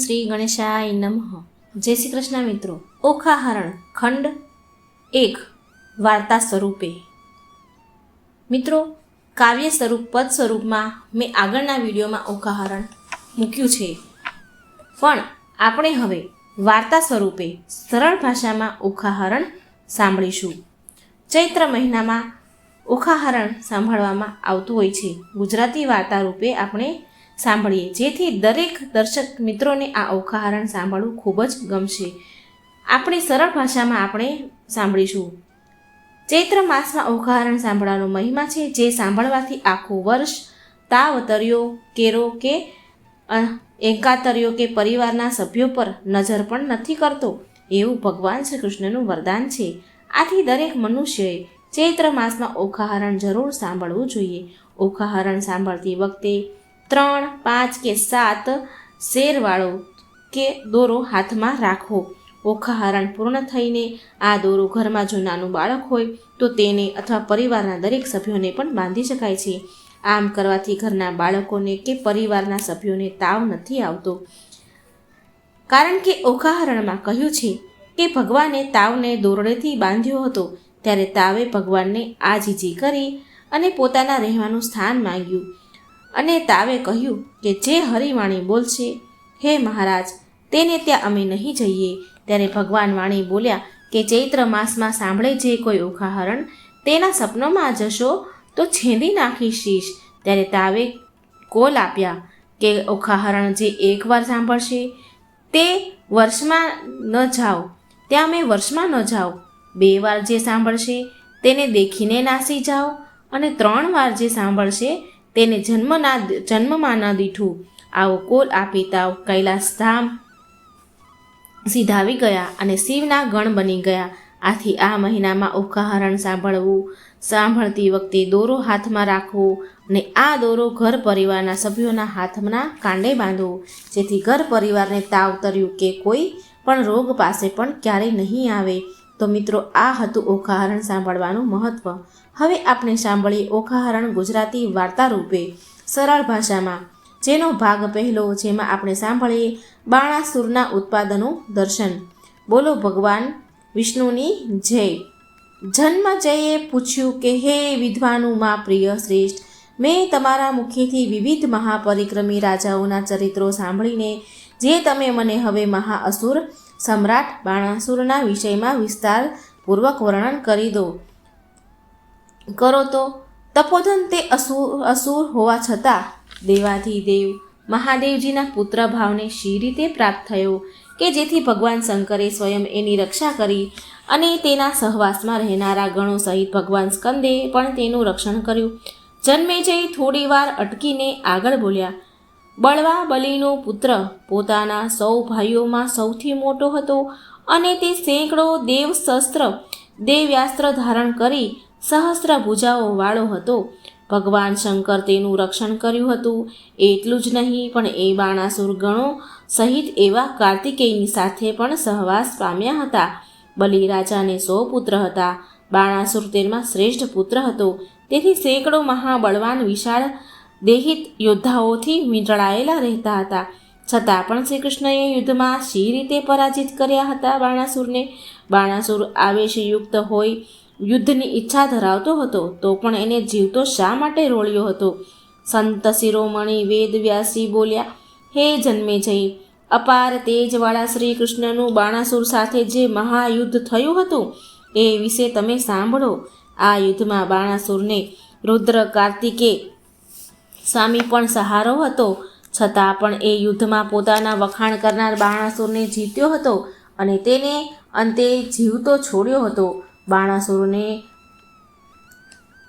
શ્રી ગણેશાય નમઃ. જય શ્રી કૃષ્ણ મિત્રો. ઓખાહરણ ખંડ 1 વાર્તા સ્વરૂપે. મિત્રો, કાવ્ય સ્વરૂપ પદ સ્વરૂપમાં મેં આગળના વિડીયોમાં ઓખાહરણ મૂક્યું છે, પણ આપણે હવે વાર્તા સ્વરૂપે સરળ ભાષામાં ઓખાહરણ સાંભળીશું. ચૈત્ર મહિનામાં ઓખાહરણ સાંભળવામાં આવતું હોય છે. ગુજરાતી વાર્તા રૂપે આપણે સાંભળીએ, જેથી દરેક દર્શક મિત્રોને આ ઓખાહરણ સાંભળવું ખૂબ જ ગમશે. આપણી સરળ ભાષામાં આપણે સાંભળીશું. ચૈત્ર માસમાં ઓખાહરણ સાંભળવાનો મહિમા છે, જે સાંભળવાથી આખું વર્ષ તાવ તર્યો, કેરો કે એકાતર્યો કે પરિવારના સભ્યો પર નજર પણ નથી કરતો, એવું ભગવાન શ્રી કૃષ્ણનું વરદાન છે. આથી દરેક મનુષ્યએ ચૈત્ર માસમાં ઓખાહરણ જરૂર સાંભળવું જોઈએ. ઓખાહરણ સાંભળતી વખતે 3, 5 કે 7 શેરવાળો કે દોરો હાથમાં રાખવો. ઓખાહરણ પૂર્ણ થઈને આ દોરો ઘરમાં જો નાનું બાળક હોય તો તેને અથવા પરિવારના દરેક સભ્યોને પણ બાંધી શકાય છે. આમ કરવાથી ઘરના બાળકોને કે પરિવારના સભ્યોને તાવ નથી આવતો, કારણ કે ઓખાહરણમાં કહ્યું છે કે ભગવાને તાવને દોરડેથી બાંધ્યો હતો. ત્યારે તાવે ભગવાનને આજીજી કરી અને પોતાના રહેવાનું સ્થાન માંગ્યું, અને તાવે કહ્યું કે જે હરિવાણી બોલશે, હે મહારાજ, તેને ત્યાં અમે નહીં જઈએ. ત્યારે ભગવાન વાણી બોલ્યા કે ચૈત્ર માસમાં સાંભળે જે કોઈ ઓખાહરણ, તેના સપનોમાં જશો તો છેદી નાખીશ શીશ. ત્યારે તાવે કોલ આપ્યા કે ઓખાહરણ જે એકવાર સાંભળશે તે વર્ષમાં ન જાઓ, ત્યાં મેં વર્ષમાં ન જાઓ. 2 વાર જે સાંભળશે તેને દેખીને નાસી જાઓ, અને 3 વાર જે સાંભળશે તેને જન્મમાં ન દીઠું. આવો કોલ આપી તાવ કૈલાસ ધામ સીધાવી ગયા અને શિવના ગણ બની ગયા. આથી આ મહિનામાં ઓખાહરણ સાંભળતી વખતે દોરો હાથમાં રાખવો, અને આ દોરો ઘર પરિવારના સભ્યોના હાથના કાંડે બાંધવો, જેથી ઘર પરિવારને તાવ તર્યું કે કોઈ પણ રોગ પાસે પણ ક્યારેય નહીં આવે. તો મિત્રો, આ હતું ઓખાહરણ સાંભળવાનું મહત્ત્વ. હવે આપણે સાંભળીએ ઓખાહરણ ગુજરાતી વાર્તા રૂપે સરળ ભાષામાં, જેનો ભાગ પહેલો, જેમાં આપણે સાંભળીએ બાણાસુરના ઉત્પાદનું દર્શન. બોલો ભગવાન વિષ્ણુની જય. જન્મજયે પૂછ્યું કે હે વિદ્વાનું માં પ્રિય શ્રેષ્ઠ, મેં તમારા મુખેથી વિવિધ મહાપરિક્રમી રાજાઓના ચરિત્રો સાંભળીને જે તમે મને હવે મહાઅસુર સમ્રાટ બાણાસુરના વિષયમાં વિસ્તારપૂર્વક વર્ણન કરો તો તપોધન તે અસુર હોવા છતાં દેવાધિદેવ મહાદેવજીના પુત્ર ભાવને શી રીતે પ્રાપ્ત થયો, કે જેથી ભગવાન શંકરે સ્વયં એની રક્ષા કરી, અને તેના સહવાસમાં રહેનારા ગણો સહિત ભગવાન સ્કંદે પણ તેનું રક્ષણ કર્યું. જન્મેજય થોડી વાર અટકીને આગળ બોલ્યા, બળવા બલીનો પુત્ર પોતાના સૌ ભાઈઓમાં સૌથી મોટો હતો, અને તે સેંકડો દેવ્યાસ્ત્ર ધારણ કરી સહસ્ત્ર ભુજાઓ વાળો હતો. ભગવાન શંકર તેનું રક્ષણ કર્યું હતું. એટલું જ નહીં, પણ એ બાણાસુર ગણો સહિત એવા કાર્તિકેયની સાથે પણ સહવાસ પામ્યા હતા. બલિ રાજાને 100 પુત્ર હતા. બાણાસુર તેમાં શ્રેષ્ઠ પુત્ર હતો. તેથી સેંકડો મહાબળવાન વિશાળ દેહિત યોદ્ધાઓથી વીંટળાયેલા રહેતા હતા. છતાં પણ શ્રી કૃષ્ણએ યુદ્ધમાં શી રીતે પરાજિત કર્યા હતા બાણાસુરને? બાણાસુર આવેશયુક્ત હોય, યુદ્ધની ઈચ્છા ધરાવતો હતો, તો પણ એને જીવતો શા માટે રોળ્યો હતો? સંત શિરોમણી વેદવ્યાસી બોલ્યા, હે જન્મેજય, અપાર તેજવાળા શ્રી કૃષ્ણનું બાણાસુર સાથે જે મહાયુદ્ધ થયું હતું એ વિશે તમે સાંભળો. આ યુદ્ધમાં બાણાસુરને રુદ્ર કાર્તિકે સ્વામી પણ સહારો હતો. છતાં પણ એ યુદ્ધમાં પોતાના વખાણ કરનાર બાણાસુરને જીત્યો હતો, અને તેને અંતે જીવતો છોડ્યો હતો.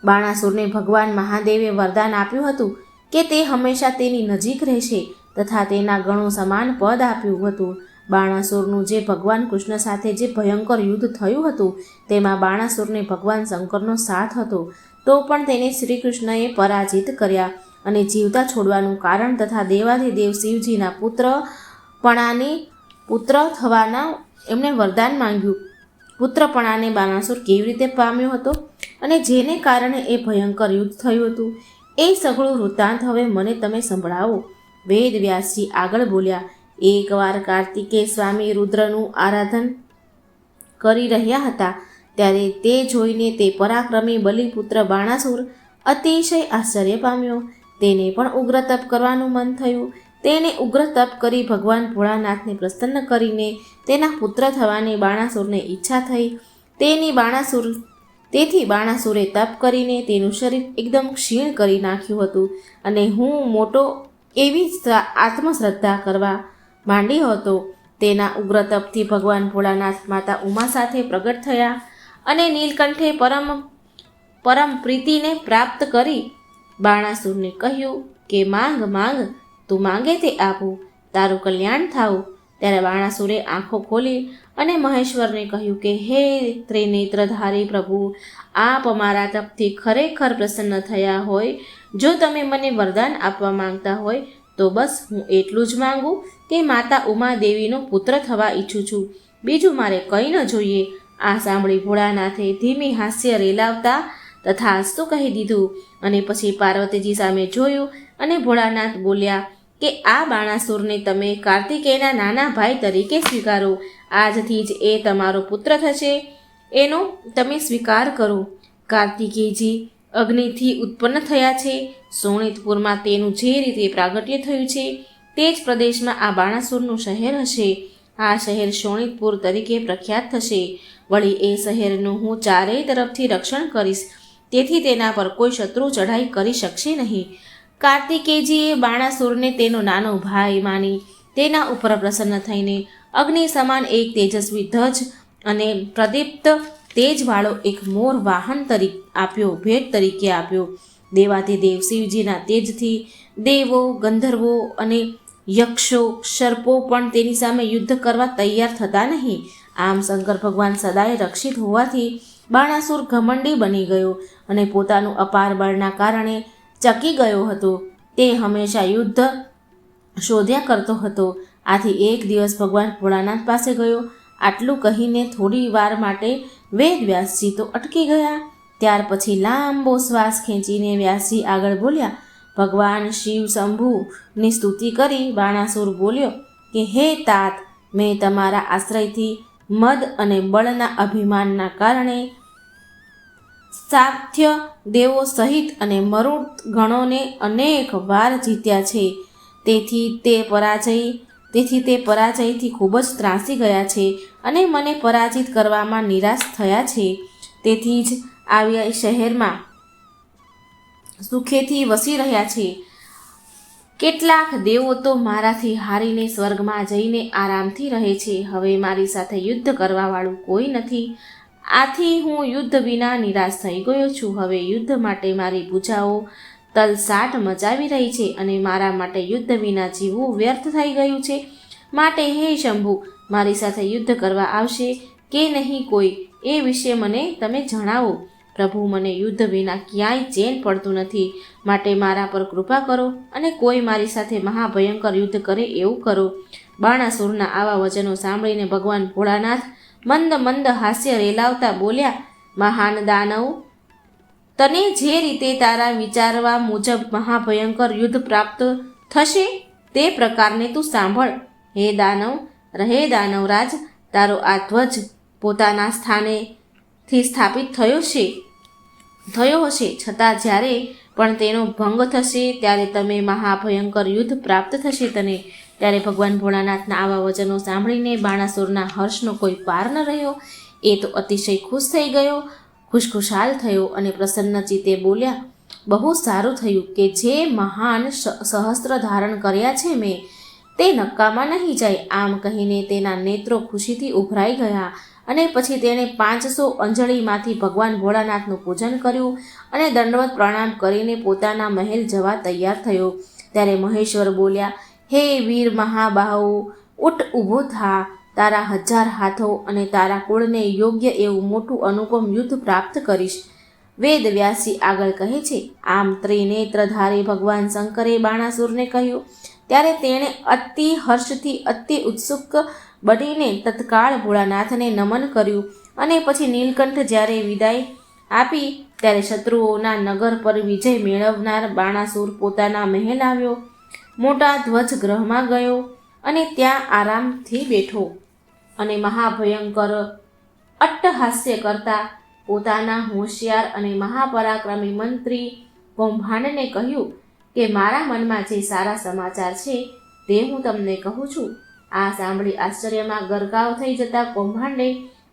બાણાસુરને ભગવાન મહાદેવે વરદાન આપ્યું હતું કે તે હંમેશા તેની નજીક રહેશે, તથા તેના ગણો સમાન પદ આપ્યું હતું. બાણાસુરનું જે ભગવાન કૃષ્ણ સાથે જે ભયંકર યુદ્ધ થયું હતું, તેમાં બાણાસુરને ભગવાન શંકરનો સાથ હતો, તો પણ તેને શ્રી કૃષ્ણએ પરાજિત કર્યા, અને જીવતા છોડવાનું કારણ તથા દેવાધિદેવ શિવજીના પુત્ર થવાના એમણે વરદાન માંગ્યું. પુત્રપણાને બાણાસુર કેવી રીતે પામ્યો હતો, અને જેને કારણે એ ભયંકર યુદ્ધ થયું હતું, એ સઘળું વૃત્તાંત હવે મને તમે સંભળાવો. વેદવ્યાસજી આગળ બોલ્યા, એકવાર કાર્તિકેય સ્વામી રુદ્રનું આરાધન કરી રહ્યા હતા ત્યારે તે જોઈને તે પરાક્રમી બલિપુત્ર બાણાસુર અતિશય આશ્ચર્ય પામ્યો. તેને પણ ઉગ્ર તપ કરવાનું મન થયું. તેને ઉગ્ર તપ કરી ભગવાન ભોળાનાથને પ્રસન્ન કરીને તેના પુત્ર થવાની બાણાસુરને ઈચ્છા થઈ. તેથી બાણાસુરે તપ કરીને તેનું શરીર એકદમ ક્ષીણ કરી નાખ્યું હતું અને હું મોટો એવી આત્મશ્રદ્ધા કરવા માંડ્યો હતો. તેના ઉગ્ર તપથી ભગવાન ભોળાનાથ માતા ઉમા સાથે પ્રગટ થયા અને નીલકંઠે પરમ પ્રીતિને પ્રાપ્ત કરી બાણાસુરને કહ્યું કે માંગ માંગ, તું માંગે તે આપું, તારું કલ્યાણ થાવું. ત્યારે બાણાસુરે આંખો ખોલી અને મહેશ્વરને કહ્યું કે હે ત્રિનેત્રધારી પ્રભુ, આપ મારા તપથી ખરેખર પ્રસન્ન થયા હોય. જો તમે મને વરદાન આપવા માંગતા હોય તો બસ હું એટલું જ માંગુ કે માતા ઉમાદેવીનો પુત્ર થવા ઈચ્છું છું. બીજું મારે કંઈ ન જોઈએ. આ સાંભળી ભોળાનાથે ધીમી હાસ્ય રેલાવતા તથાસ્તુ કહી દીધું અને પછી પાર્વતીજી સામે જોયું અને ભોળાનાથ બોલ્યા કે આ બાણાસુરને તમે કાર્તિકેયના નાના ભાઈ તરીકે સ્વીકારો. આજથી જ એ તમારો પુત્ર થશે, એનો તમે સ્વીકાર કરો. કાર્તિકેયજી અગ્નિથી ઉત્પન્ન થયા છે. સોણિતપુરમાં તેનું જે રીતે પ્રાગટ્ય થયું છે તે જ પ્રદેશમાં આ બાણાસુરનું શહેર હશે. આ શહેર શોણિતપુર તરીકે પ્રખ્યાત થશે. વળી એ શહેરનું હું ચારેય તરફથી રક્ષણ કરીશ, તેથી તેના પર કોઈ શત્રુ ચઢાઈ કરી શકશે નહીં. કાર્તિકેયજીએ બાણાસુરને તેનો નાનો ભાઈ માની તેના ઉપર પ્રસન્ન થઈને અગ્નિ સમાન એક તેજસ્વી ધ્વજ અને પ્રદીપ્ત તેજવાળો એક મોર વાહન ભેટ તરીકે આપ્યો. દેવાધિદેવ શિવજીના તેજથી દેવો, ગંધર્વો અને યક્ષો, સર્પો પણ તેની સામે યુદ્ધ કરવા તૈયાર થતા નહીં. આમ શંકર ભગવાન સદાય રક્ષિત હોવાથી બાણાસુર ઘમંડી બની ગયો અને પોતાનું અપાર બળના કારણે ચકી ગયો હતો. તે હંમેશા યુદ્ધ શોધ્યા કરતો હતો. આથી એક દિવસ ભગવાન ભોળાનાથ પાસે ગયો. આટલું કહીને થોડી વાર માટે વેદવ્યાસજી તો અટકી ગયા. ત્યાર પછી લાંબો શ્વાસ ખેંચીને વ્યાસજી આગળ બોલ્યા. ભગવાન શિવ શંભુની સ્તુતિ કરી બાણાસુર બોલ્યો કે હે તાત, મેં તમારા આશ્રયથી મદ અને બળના અભિમાનના કારણે સાત્ય દેવો સહિત અને મરુત ગણોને અનેક વાર જીત્યા છે. તેથી તે પરાજયથી ખૂબ જ ત્રાસી ગયા છે અને મને પરાજિત કરવામાં નિરાશ થયા છે. તેથી જ આવ્યા શહેરમાં સુખેથી વસી રહ્યા છે. કેટલાક દેવો તો મારાથી હારીને સ્વર્ગમાં જઈને આરામથી રહે છે. હવે મારી સાથે યુદ્ધ કરવાવાળું કોઈ નથી. આથી હું યુદ્ધ વિના નિરાશ થઈ ગયો છું. હવે યુદ્ધ માટે મારી ભૂજાઓ તલસાટ મચાવી રહી છે અને મારા માટે યુદ્ધ વિના જીવવું વ્યર્થ થઈ ગયું છે. માટે હે શંભુ, મારી સાથે યુદ્ધ કરવા આવશે કે નહીં કોઈ, એ વિશે મને તમે જણાવો. પ્રભુ, મને યુદ્ધ વિના ક્યાંય ચેન પડતું નથી. માટે મારા પર કૃપા કરો અને કોઈ મારી સાથે મહાભયંકર યુદ્ધ કરે એવું કરો. બાણાસુરના આવા વચનો સાંભળીને ભગવાન ભોળાનાથ મંદ મંદ હાસ્ય રેલાવતા બોલ્યા, મહાન દાનવ, તને જે રીતે તારા વિચારવા મુજબ મહાભયંકર યુદ્ધ પ્રાપ્ત થશે તે પ્રકારને તું સાંભળ. હે દાનવરાજ, તારો આ ધ્વજ પોતાના સ્થાનેથી સ્થાપિત થયો હશે, છતાં જ્યારે પણ તેનો ભંગ થશે ત્યારે તમે મહાભયંકર યુદ્ધ પ્રાપ્ત થશે તને. ત્યારે ભગવાન ભોળાનાથના આવા વચનો સાંભળીને બાણાસુરના હર્ષનો કોઈ પાર ન રહ્યો. એ તો અતિશય ખુશ થઈ ગયો, ખુશખુશાલ થયો અને પ્રસન્ન ચિત્તે બોલ્યા, બહુ સારું થયું કે જે મહાન સહસ્ત્ર ધારણ કર્યા છે મેં, તે નક્કામાં નહીં જાય. આમ કહીને તેના નેત્રો ખુશીથી ઉભરાઈ ગયા અને પછી તેણે 500 અંજળીમાંથી ભગવાન ભોળાનાથનું પૂજન કર્યું અને દંડવત પ્રણામ કરીને પોતાના મહેલ જવા તૈયાર થયો. ત્યારે મહેશ્વર બોલ્યા, હે વીર મહાબાહુ, ઉઠ ઊભો થા. તારા 1000 હાથો અને તારા કુળને યોગ્ય એવું મોટું અનુપમ યુદ્ધ પ્રાપ્ત કરીશ. વેદ વ્યાસજી આગળ કહે છે, આમ ત્રિનેત્રધારી ભગવાન શંકરે બાણાસુરને કહ્યું. ત્યારે તેણે અતિ હર્ષથી અતિ ઉત્સુક બનીને તત્કાળ ભોળાનાથને નમન કર્યું અને પછી નીલકંઠ જ્યારે વિદાય આપી ત્યારે શત્રુઓના નગર પર વિજય મેળવનાર બાણાસુર પોતાના મહેલ આવ્યો. મોટા ધ્વજ ગ્રહમાં ગયો અને ત્યાં આરામથી બેઠો અને મહાભયંકર અટ્ટહાસ્ય કરતા પોતાના હોશિયાર અને મહાપરાક્રમી મંત્રી કૌભાંડને કહ્યું કે મારા મનમાં જે સારા સમાચાર છે તે હું તમને કહું છું. આ સાંભળી આશ્ચર્યમાં ગરકાવ થઈ જતા કૌભાંડે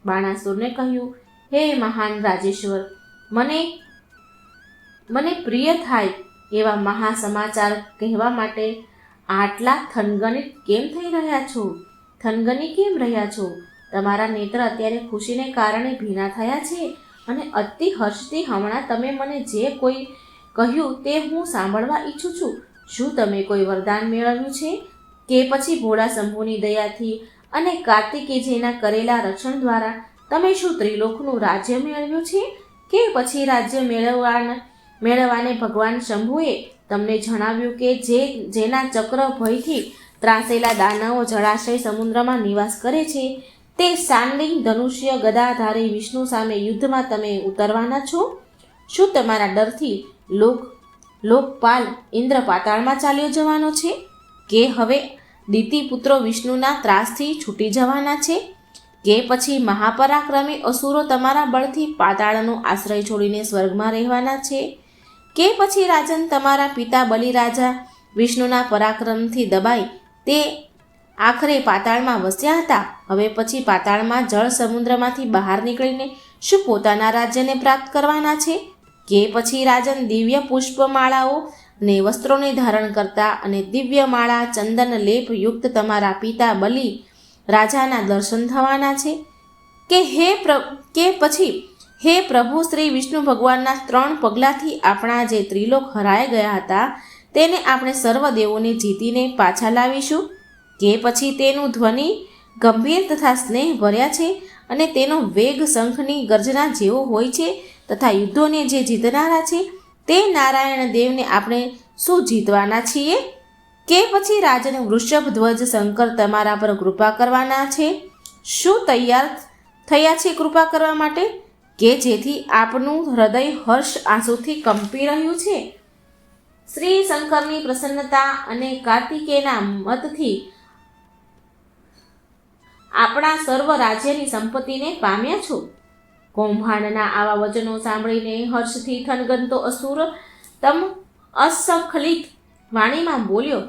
બાણાસુરને કહ્યું, હે મહાન રાજેશ્વર, મને પ્રિય થાય એવા મહાસમાચાર કહેવા માટે આટલા થનગનિત કેમ થઈ રહ્યા છો? થનગની કેમ રહ્યા છો? તમારા નેત્ર અત્યારે ખુશીને કારણે ભીના થયા છે અને અતિ હર્ષથી હમણાં તમે મને જે કોઈ કહ્યું તે હું સાંભળવા ઈચ્છું છું. શું તમે કોઈ વરદાન મેળવ્યું છે કે પછી ભોળા શંભુની દયાથી અને કાર્તિકેયજીના કરેલા રક્ષણ દ્વારા તમે શું ત્રિલોકનું રાજ્ય મેળવ્યું છે કે પછી રાજ્ય મેળવવાને ભગવાન શંભુએ તમને જણાવ્યું કે જેના ચક્ર ભયથી ત્રાસેલા દાનવો જળાશય સમુદ્રમાં નિવાસ કરે છે તે શાંડિંગ ધનુષ્ય ગદાધારી વિષ્ણુ સામે યુદ્ધમાં તમે ઉતરવાના છો? શું તમારા ડરથી લોકપાલ ઇન્દ્ર પાતાળમાં ચાલ્યો જવાનો છે કે હવે દિતિપુત્રો વિષ્ણુના ત્રાસથી છૂટી જવાના છે કે પછી મહાપરાક્રમી અસુરો તમારા બળથી પાતાળનો આશ્રય છોડીને સ્વર્ગમાં રહેવાના છે કે પછી રાજન તમારા પિતા બલિરાજા વિષ્ણુના પરાક્રમથી દબાઈ તે આખરે પાતાળમાં વસ્યા હતા, હવે પછી પાતાળમાં જળ સમુદ્રમાંથી બહાર નીકળીને શું પોતાના રાજ્યને પ્રાપ્ત કરવાના છે કે પછી રાજન દિવ્ય પુષ્પમાળાઓ ને વસ્ત્રોને ધારણ કરતા અને દિવ્ય માળા ચંદન લેપ યુક્ત તમારા પિતા બલિ રાજાના દર્શન થવાના છે કે પછી હે પ્રભુ શ્રી વિષ્ણુ ભગવાનના 3 પગલાથી આપણા જે ત્રિલોક હરાઈ ગયા હતા તેને આપણે સર્વ દેવોને જીતીને પાછા લાવીશું કે પછી તેનું ધ્વનિ ગંભીર તથા સ્નેહ ભર્યા છે અને તેનો વેગ શંખની ગર્જના જેવો હોય છે તથા યુદ્ધોને જે જીતનારા છે તે નારાયણ દેવને આપણે શું જીતવાના છીએ કે પછી રાજન વૃષભ ધ્વજ શંકર તમારા પર કૃપા કરવાના છે? શું તૈયાર થયા છે કૃપા કરવા માટે કે જેથી આપનું હૃદય હર્ષ આંસુથી કંપી રહ્યું છે? શ્રી શંકરની પ્રસન્નતા અને કાર્તિકેયના મતથી આપણા સર્વ રાજ્યની સંપત્તિને પામ્યા છો. કૌભાંડના આવા વચનો સાંભળીને હર્ષથી થનગનતો અસુર અસંખલિત વાણીમાં બોલ્યો,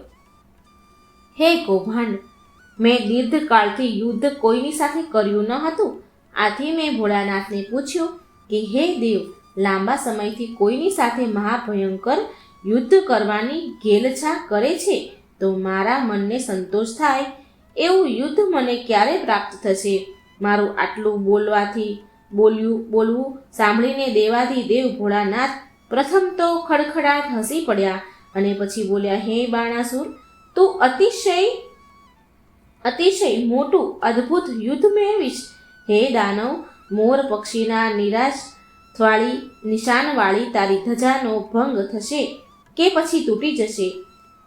હે કૌભાંડ, મેં દીર્ઘકાળથી યુદ્ધ કોઈની સાથે કર્યું ન હતું. આથી મેં ભોળાનાથને પૂછ્યું કે હે દેવ, લાંબા સમયથી કોઈની સાથે મહાભયંકર યુદ્ધ કરવાની ઘેલછા કરે છે તો મારા મનને સંતોષ થાય એવું યુદ્ધ મને ક્યારે પ્રાપ્ત થશે? મારું આટલું બોલવું સાંભળીને દેવાધિદેવ ભોળાનાથ પ્રથમ તો ખડખડાટ હસી પડ્યા અને પછી બોલ્યા, હે બાણાસુર, તું અતિશય મોટું અદ્ભુત યુદ્ધ મેળવીશ. હે દાનવ, મોર પક્ષીના નિશાનવાળી તારી ધજાનો ભંગ થશે કે પછી તૂટી જશે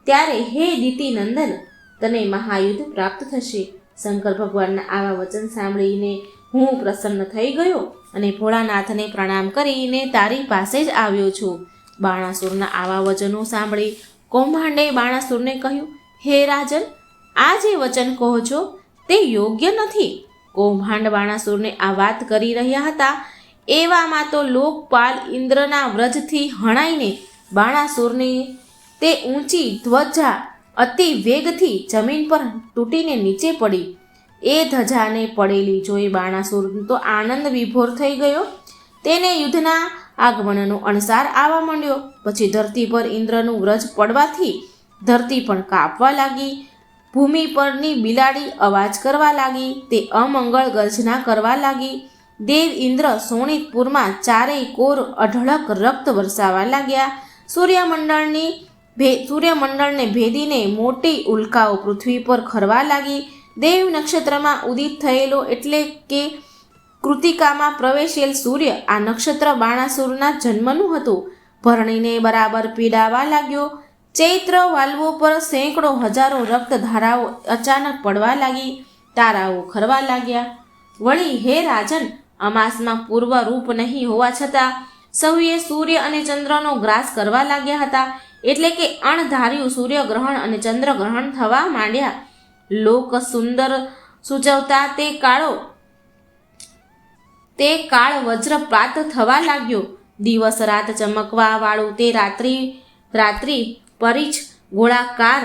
ત્યારે હે દિતિનંદન તને મહાયુદ્ધ પ્રાપ્ત થશે. શંકર ભગવાનના આવા વચન સાંભળીને હું પ્રસન્ન થઈ ગયો અને ભોળાનાથને પ્રણામ કરીને તારી પાસે જ આવ્યો છું. બાણાસુરના આવા વચનો સાંભળી કૌભાંડે બાણાસુરને કહ્યું, હે રાજન, આ જે વચન કહો છો તે યોગ્ય નથી. કૌભાંડ બાણાસુરને આ વાત કરી રહ્યા હતા એવામાં તો લોકપાલ ઇન્દ્રના વ્રજથી હણાઈને બાણાસુરની તે ઊંચી ધ્વજા અતિ વેગથી જમીન પર તૂટીને નીચે પડી. એ ધજાને પડેલી જોઈ બાણાસુર તો આનંદ વિભોર થઈ ગયો. તેને યુદ્ધના આગમનનો અણસાર આવવા માંડ્યો. પછી ધરતી પર ઇન્દ્રનું વ્રજ પડવાથી ધરતી પણ કાપવા લાગી. ભૂમિ પરની બિલાડી અવાજ કરવા લાગી. તે અમંગળ ગર્જના કરવા લાગી. દેવ ઇન્દ્ર શોણિતપુરમાં ચારેય કોર અઢળક રક્ત વરસાવા લાગ્યા. સૂર્યમંડળને ભેદીને મોટી ઉલ્કાઓ પૃથ્વી પર ખરવા લાગી. દેવ નક્ષત્રમાં ઉદિત થયેલો એટલે કે કૃતિકામાં પ્રવેશેલ સૂર્ય આ નક્ષત્ર બાણાસુરના જન્મનું હતું. ભરણીને બરાબર પીડાવા લાગ્યો. ચૈત્ર વાલ્વો પર સેંકડો હજારો રક્તધારાઓ અચાનક પડવા લાગી. તારાઓ ખરવા લાગ્યા. વળી હે રાજન, અમાસમાં પૂર્વ રૂપ નહીં હોવા છતાં સૌએ સૂર્ય અને ચંદ્રનો ગ્રાસ કરવા લાગ્યા હતા. એટલે કે અણધાર્યું સૂર્યગ્રહણ અને ચંદ્રગ્રહણ થવા માંડ્યા. લોક સુંદર સૂચવતા તે કાળ વજ્રપાત થવા લાગ્યો. દિવસ રાત ચમકવા વાળું તે રાત્રિ પરિચ ગોળાકાર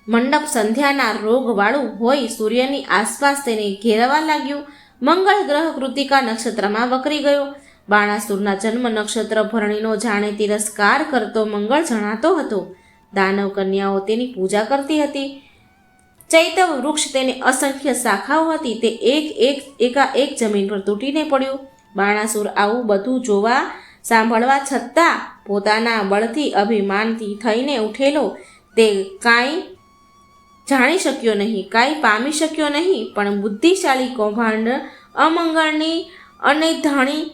મંડપ સંધ્યાના રોગવાળું હોય સૂર્યની આસપાસ તેને ઘેરવા લાગ્યું. મંગળ ગ્રહ કૃતિકા નક્ષત્રમાં વકરી ગયો. બાણાસુરના જન્મ નક્ષત્ર ભરણીનો જાણે તિરસ્કાર કરતો મંગળ જણાતો હતો. દાનવ કન્યાઓ તેની પૂજા કરતી હતી. ચૈતવ વૃક્ષ તેની અસંખ્ય શાખાઓ હતી. તે એકાએક જમીન પર તૂટીને પડ્યું. બાણાસુર આવું બધું જોવા સાંભળવા છતાં પોતાના બળથી અભિમાનથી થઈને ઉઠેલો તે કાંઈ જાણી શક્યો નહીં, કાંઈ પામી શક્યો નહીં. પણ બુદ્ધિશાળી કૌભાંડ અમંગળની અનૈધાણી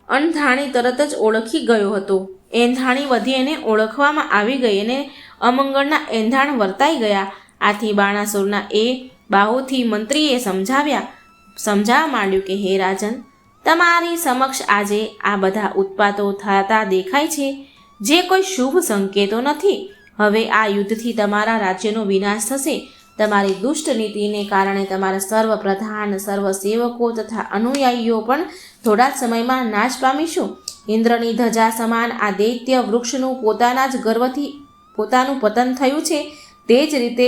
અણધાણી તરત જ ઓળખી ગયો હતો. એંધાણી વધી એને ઓળખવામાં આવી ગઈ અને અમંગળના એંધાણ વર્તાઈ ગયા. આથી બાણાસુરના એ બાહુથી મંત્રીએ સમજાવવા માંડ્યું કે હે રાજન, તમારી સમક્ષ આજે આ બધા ઉત્પાતો થતા દેખાય છે, જે કોઈ શુભ સંકેતો નથી. હવે આ યુદ્ધથી તમારા રાજ્યનો વિનાશ થશે. તમારી દુષ્ટ નીતિને કારણે તમારા સર્વ પ્રધાન, સર્વ સેવકો તથા અનુયાયીઓ પણ થોડા જ સમયમાં નાશ પામીશું. ઇન્દ્રની ધજા સમાન આ દૈત્ય વૃક્ષનું પોતાના જ ગર્વથી પોતાનું પતન થયું છે. તે જ રીતે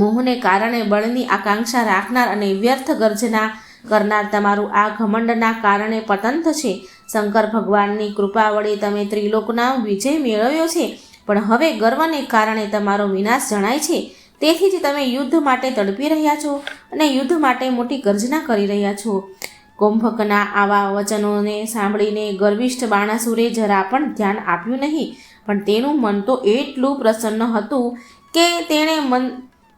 મોહને કારણે બળની આકાંક્ષા રાખનાર અને વ્યર્થ ગર્જના કરનાર તમારું આ ઘમંડના કારણે પતન થશે. શંકર ભગવાનની કૃપા વડે તમે ત્રિલોકના વિજય મેળવ્યો છે, પણ હવે ગર્વને કારણે તમારો વિનાશ જણાય છે. તેથી જ તમે યુદ્ધ માટે તડપી રહ્યા છો અને યુદ્ધ માટે મોટી ગર્જના કરી રહ્યા છો. કુંભકના આવા વચનોને સાંભળીને ગર્વિષ્ઠ બાણાસુરે જરા પણ ધ્યાન આપ્યું નહીં, પણ તેનું મન તો એટલું પ્રસન્ન હતું કે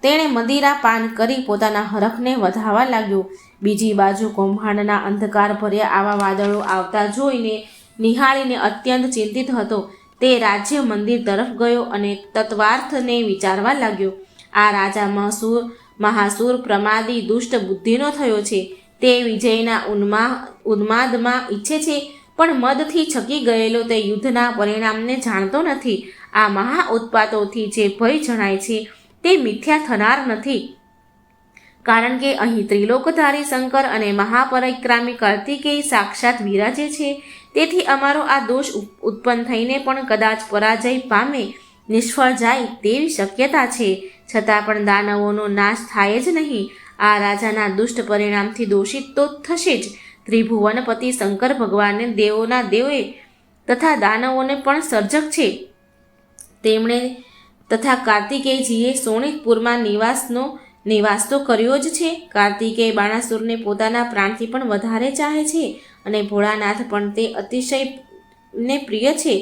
તેણે મદિરા પાન કરી પોતાના હરખને વધારવા લાગ્યો. બીજી બાજુ કૌભાંડના અંધકાર ભર્યા આવા વાદળો આવતા જોઈને નિહાળીને અત્યંત ચિંતિત હતો. તે રાજ્ય મંદિર તરફ ગયો અને તત્વાર્થને વિચારવા લાગ્યો. આ રાજા મહાસુર પ્રમાદી દુષ્ટ બુદ્ધિનો થયો છે. તે વિજયના ઉન્માદમાં ઈચ્છે છે, પણ મદથી છકી ગયેલો તે યુદ્ધના પરિણામને જાણતો નથી. આ મહા ઉત્પાતોથી જે ભય જણાય છે તે મિથ્યા થનાર નથી, કારણ કે અહીં ત્રિલોકધારી શંકર અને મહાપરિક્રામી કાર્તિકેય સાક્ષાત વિરાજે છે. તેથી અમારો આ દોષ ઉત્પન્ન થઈને પણ કદાચ પરાજય પામે, નિષ્ફળ જાય તેવી શક્યતા છે. છતાં પણ દાનવોનો નાશ થાય જ નહીં. આ રાજાના દુષ્ટ પરિણામથી દોષિત તો થશે જ. ત્રિભુવનપતિ શંકર ભગવાનને દેવોના દેવે તથા દાનવોને પણ સર્જક છે. તેમણે તથા કાર્તિકેયજીએ સોનિતપુરમાં નિવાસ તો કર્યો જ છે. કાર્તિકેય બાણાસુરને પોતાના પ્રાણથી પણ વધારે ચાહે છે અને ભોળાનાથ પણ તે અતિશયને પ્રિય છે.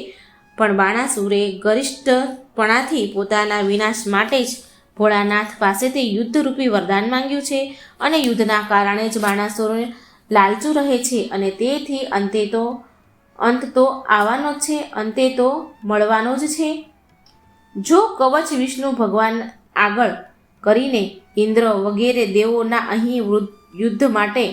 પણ બાણાસુરે ગરિષ્ઠપણાથી પોતાના વિનાશ માટે જ ભોળાનાથ પાસેથી યુદ્ધરૂપી વરદાન માંગ્યું છે અને યુદ્ધના કારણે જ બાણાસુર લાલચું રહે છે અને તેથી અંત તો આવવાનો જ છે, અંતે તો મળવાનો જ છે. જો કવચ વિષ્ણુ ભગવાન આગળ કરીને ઇન્દ્ર વગેરે દેવોના અહીં યુદ્ધ માટે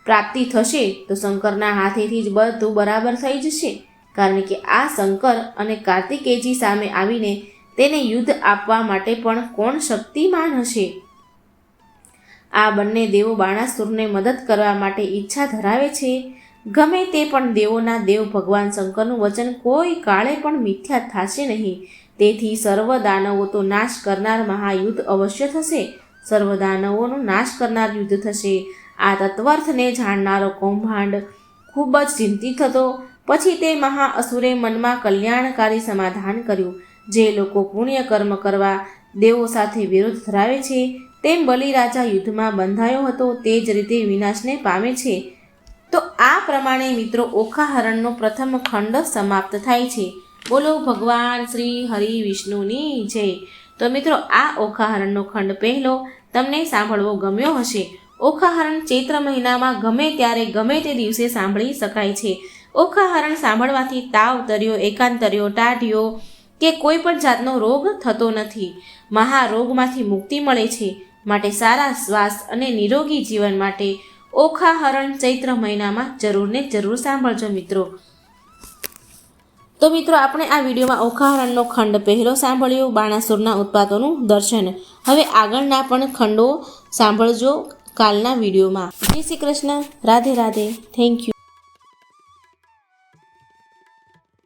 પ્રાપ્તિ થશે તો શંકરના હાથેથી જ બધું બરાબર થઈ જશે, કારણ કે આ શંકર અને કાર્તિકેયજી સામે આવીને તેને યુદ્ધ આપવા માટે પણ કોણ શક્તિમાન હશે? આ બંને દેવો બાણાસુરને મદદ કરવા માટે ઈચ્છા ધરાવે છે. ગમે તે પણ દેવોના દેવ ભગવાન શંકરનું વચન કોઈ કાળે પણ મિથ્યા થશે નહીં. તેથી સર્વ દાનવો તો નાશ કરનાર મહાયુદ્ધ અવશ્ય થશે. સર્વ દાનવોનો નાશ કરનાર યુદ્ધ થશે. આ તત્વર્થને જાણનારો કૌભાંડ ખૂબ જ ચિંતિત હતો. પછી તે મહાઅસુરે મનમાં કલ્યાણકારી સમાધાન કર્યું. જે લોકો પુણ્ય કર્મ કરવા દેવો સાથે વિરોધ ધરાવે છે, તેમ બલિરાજા યુદ્ધમાં બંધાયો હતો, તે જ રીતે વિનાશને પામે છે. તો આ પ્રમાણે મિત્રો ઓખાહરણનો પ્રથમ ખંડ સમાપ્ત થાય છે. બોલો ભગવાન શ્રી હરિ વિષ્ણુની જય. તો મિત્રો આ ઓખાહરણનો ખંડ પહેલો તમને સાંભળવો ગમ્યો હશે. ઓખાહરણ ચૈત્ર મહિનામાં ગમે ત્યારે ગમે તે દિવસે સાંભળી શકાય છે. ઓખાહરણ સાંભળવાથી તાવ તર્યો, એકાંતર્યો, ટાઢિયો કે કોઈ પણ જાતનો રોગ થતો નથી. મહારોગમાંથી મુક્તિ મળે છે. માટે સારા શ્વાસ અને નિરોગી જીવન માટે ઓખાહરણ ચૈત્ર મહિનામાં જરૂર ને જરૂર સાંભળજો મિત્રો. તો મિત્રો આપણે આ વિડીયોમાં ઓખાહરણનો ખંડ પહેલો સાંભળ્યો, બાણાસુરના ઉત્પાતોનું દર્શન. હવે આગળના પણ ખંડો સાંભળજો કાલના વિડીયોમાં. જય શ્રી કૃષ્ણ. રાધે રાધે. Thank you.